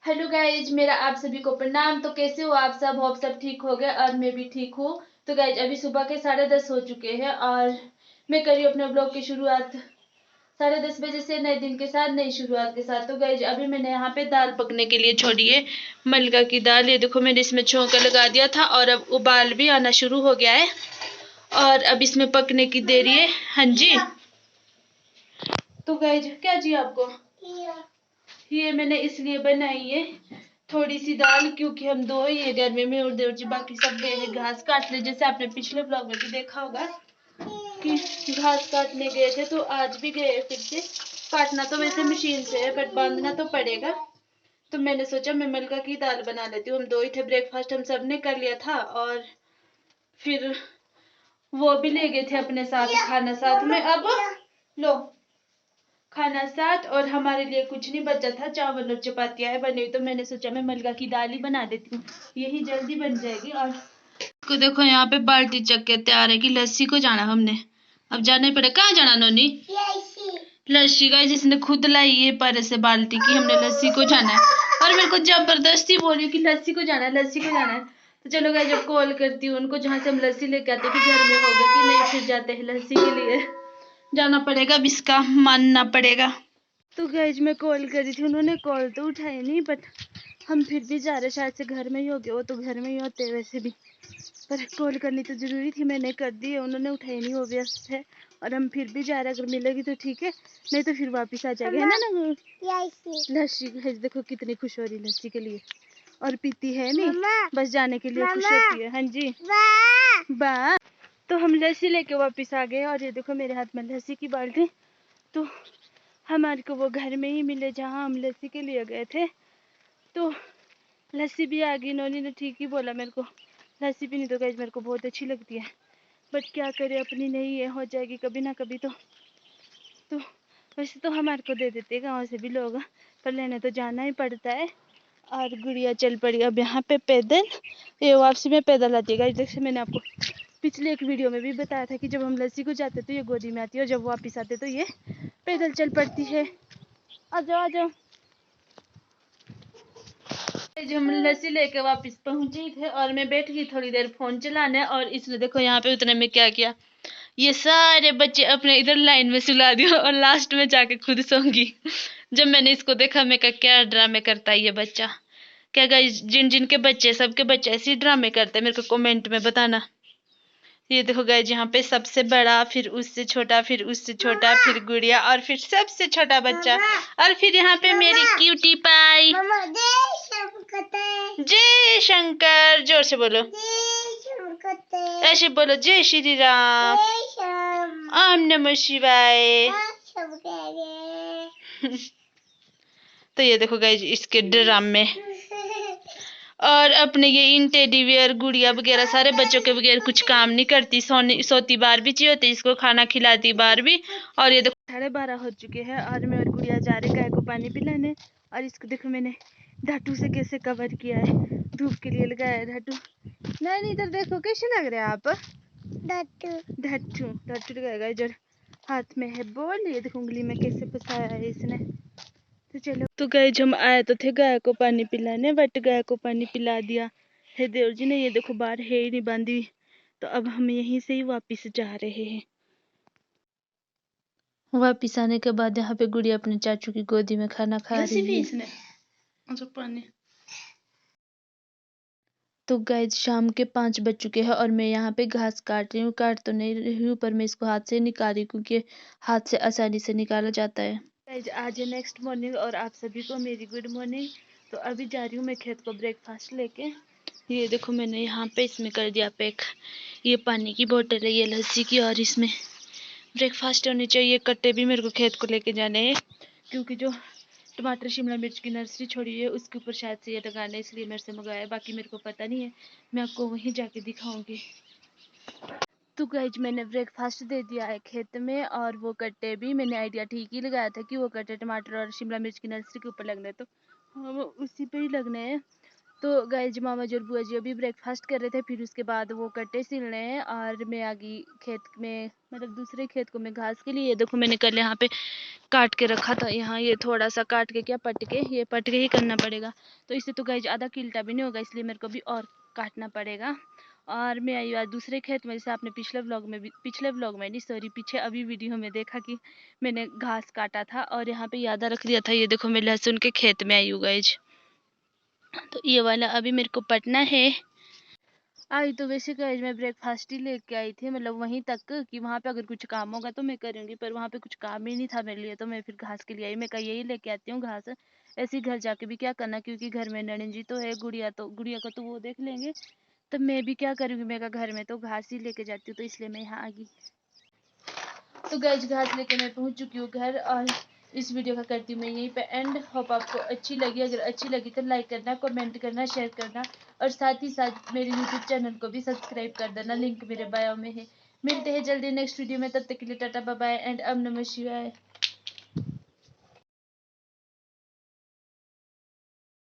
Hello guys, मेरा आप सभी को प्रणाम। तो कैसे हो आप सब? होप सब ठीक हो गए और मैं भी ठीक हूँ। तो गाइज अभी सुबह के 10:30 हो चुके हैं और मैं करी अपने ब्लॉग की शुरुआत 10:30 बजे से, नए दिन के साथ, नई शुरुआत के साथ। तो गाइज अभी मैंने यहाँ पे दाल पकने के लिए छोड़ी है, मलका की दाल। ये देखो मैंने इसमें छौंका लगा दिया था और अब उबाल भी आना शुरू हो गया है और अब इसमें पकने की देरी है। हाँ जी। तो गाइज क्या जी आपको? ये मैंने इसलिए बनाई है थोड़ी सी दाल, क्योंकि हम दो ही है घर में, और देवर जी बाकी सब गए हैं घास काटने। जैसे आपने पिछले ब्लॉग में भी देखा होगा कि घास काटने गए थे, तो आज भी गए फिर से। काटना तो वैसे मशीन से है बट बांधना तो पड़ेगा। तो मैंने सोचा मैं मलका की दाल बना लेती हूँ। हम दो ही थे, ब्रेकफास्ट हम सब ने कर लिया था और फिर वो भी ले गए थे अपने साथ खाना साथ में। अब लो खाना साथ, और हमारे लिए कुछ नहीं बचा था, चावल और चपातियां बनी हुई। तो मैंने सोचा मैं मलका की दाल ही बना देती हूँ, यही जल्दी बन जाएगी। और को देखो यहाँ पे बाल्टी चक के तैयार है कि लस्सी को जाना हमने। अब जाने पड़े। कहाँ जाना नोनी? लस्सी का जिसने खुद लाई है पर से बाल्टी की, हमने लस्सी को जाना है। और मेरे को जबरदस्ती बोली कि लस्सी को जाना है, लस्सी को जाना है। तो चलो गाइस जब कॉल करती हूँ उनको, जहाँ से हम लस्सी लेके आते कि घर में होगा कि नहीं, फिर जाते हैं लस्सी के लिए। जाना पड़ेगा, अब इसका मानना पड़ेगा। तो गाइज मैं कॉल करी थी, उन्होंने कॉल तो उठाई नहीं, बट हम फिर भी जा रहे, शायद से घर में ही हो गए। वो तो घर में ही होते हैं वैसे भी, पर कॉल करनी तो जरूरी थी, मैंने कर दी है। उन्होंने उठाई नहीं, वो व्यस्त है। और हम फिर भी जा रहे, अगर मिलेगी तो ठीक है, नहीं तो फिर वापस आ जाएगा, है ना। लस्सी गाइज देखो कितनी खुश हो रही लस्सी के लिए, और पीती है नहीं, बस जाने के लिए खुश होती है। हाँ जी बा। तो हम लस्सी लेके वापस आ गए और ये देखो मेरे हाथ में लस्सी की बाल्टी। तो हमारे को वो घर में ही मिले जहाँ हम लस्सी के लिए गए थे। तो लस्सी भी आ गई, नोनी ने ठीक ही बोला मेरे को। लस्सी भी नहीं तो गाइस मेरे को बहुत अच्छी लगती है, बट क्या करे, अपनी नहीं है, हो जाएगी कभी ना कभी। तो वैसे तो हमारे को दे देते गाँव से भी लोग, पर लेने तो जाना ही पड़ता है। और गुड़िया चल पड़ी अब यहाँ पे पैदल, ये वापसी में पैदल आती है गाइस। जैसे मैंने आपको पिछले एक वीडियो में भी बताया था कि जब हम लस्सी को जाते तो ये गोदी में आती है, और जब वापस आते तो ये पैदल चल पड़ती है। आ जाओ आ जाओ। हम लस्सी लेके वापस पहुंचे थे और मैं बैठ गई थोड़ी देर फोन चलाने, और इसने देखो यहाँ पे उतने में क्या किया, ये सारे बच्चे अपने इधर लाइन में सुला दिया और लास्ट में जाके खुद सोंगी। जब मैंने इसको देखा मैं कहा क्या ड्रामे करता है ये बच्चा। क्या गाइस जिन जिन के बच्चे, सबके बच्चे ऐसे ड्रामे करते हैं, मेरे को कमेंट में बताना। ये देखो गाइस यहाँ पे सबसे बड़ा, फिर उससे छोटा, फिर उससे छोटा, फिर गुड़िया, और फिर सबसे छोटा बच्चा, और फिर यहाँ पे मेरी क्यूटी पाई। जय शंकर, जोर से बोलो, ऐसे बोलो, जय श्री राम, ओम नमः शिवाय। तो ये देखो गाइस इसके ड्रामे। और अपने ये इन टेडी बियर गुड़िया वगैरह सारे बच्चों के बगैर कुछ काम नहीं करती, सोती बार भी चाहिए होती, इसको खाना खिलाती बार भी। और ये देखो 12:30 हो चुके हैं और मैं और गुड़िया जा रहे गाय को पानी पिलाने। और इसको देखो मैंने धाटू से कैसे कवर किया है, धूप के लिए लगाया है धाटू। नहीं इधर देखो कैसे लग रहा है आप, धाटू धाटू लगाएगा इधर, हाथ में है बॉल, ये देखो उंगली में कैसे फंसाया है इसने। तो चलो, तो गाइस हम आए तो थे गाय को पानी पिलाने, बट गाय को पानी पिला दिया है देवर जी ने। ये देखो बाहर है ही नहीं बांधी, तो अब हम यहीं से ही वापस जा रहे हैं। वापिस आने के बाद यहाँ पे गुड़िया अपने चाचू की गोदी में खाना खा रही है। अच्छा पानी। तो गाइस शाम के 5 बज चुके हैं और मैं यहाँ पे घास काट रही हूँ। काट तो नहीं रही हूँ पर मैं इसको हाथ से निकाल रही हूँ, क्योंकि हाथ से आसानी से निकाला जाता है। गाइस आज है नेक्स्ट मॉर्निंग और आप सभी को मेरी गुड मॉर्निंग। तो अभी जा रही हूँ मैं खेत को ब्रेकफास्ट लेके। ये देखो मैंने यहाँ पे इसमें कर दिया पैक, ये पानी की बोतल है, ये लस्सी की, और इसमें ब्रेकफास्ट होनी चाहिए। कट्टे भी मेरे को खेत को लेके जाने हैं, क्योंकि जो टमाटर शिमला मिर्च की नर्सरी छोड़ी है उसके ऊपर शायद से ये लगाना है, इसलिए मेरे से मंगाया है। बाकी मेरे को पता नहीं है, मैं आपको वहीं जाके दिखाऊंगी। तो गाइज मैंने ब्रेकफास्ट दे दिया है खेत में, और वो कट्टे भी मैंने आइडिया ठीक ही लगाया था कि वो कट्टे टमाटर और शिमला मिर्च की नर्सरी के ऊपर लगने, तो हाँ वो उसी पे ही लगने हैं। तो गाइस मामा जी और बुआ जी अभी ब्रेकफास्ट कर रहे थे, फिर उसके बाद वो कट्टे सिल रहे हैं और मैं आ गई खेत में, मतलब दूसरे खेत को मैं घास के लिए। ये देखो मैंने कल यहाँ पे काट के रखा था, यहाँ ये थोड़ा सा काट के क्या पट के, ये पट के ही करना पड़ेगा। तो इससे तो गाइस आधा किल्टा भी नहीं होगा, इसलिए मेरे को भी और काटना पड़ेगा। और मैं आई आज दूसरे खेत में, जैसे आपने पिछले व्लॉग में नहीं सॉरी पीछे अभी वीडियो में देखा कि मैंने घास काटा था और यहाँ पे यादा रख दिया था। ये देखो मैं लहसुन के खेत में आई हूँ गाइस। तो ये वाला अभी मेरे को पटना है। आई तो वैसे गाइस मैं ब्रेकफास्ट ही लेके आई थी, मतलब वहीं तक कि वहाँ पे अगर कुछ काम होगा तो मैं करूँगी, पर वहाँ पे कुछ काम ही नहीं था मेरे लिए, तो मैं फिर घास के लिए आई। मैं कहा यही लेके आती हूँ घास, ऐसे ही घर जाके भी क्या करना, क्योंकि घर में नड़न जी तो है, गुड़िया को तो वो देख लेंगे, तब मैं भी क्या करूँगी। मैं कहा घर में तो घास ही लेके जाती हूँ, तो इसलिए मैं यहाँ आ गई। तो गाइस घास लेके मैं पहुंच चुकी हूँ घर, और इस वीडियो का करती हूँ मैं यहीं पे एंड। होप आपको अच्छी लगी, अगर अच्छी लगी तो लाइक करना, कमेंट करना, शेयर करना, और साथ ही साथ मेरे यूट्यूब चैनल को भी सब्सक्राइब कर देना, लिंक मेरे बायो में है। मिलते हैं जल्दी नेक्स्ट वीडियो में, तब तक के लिए टाटा बाय बाय एंड ओम नमः शिवाय।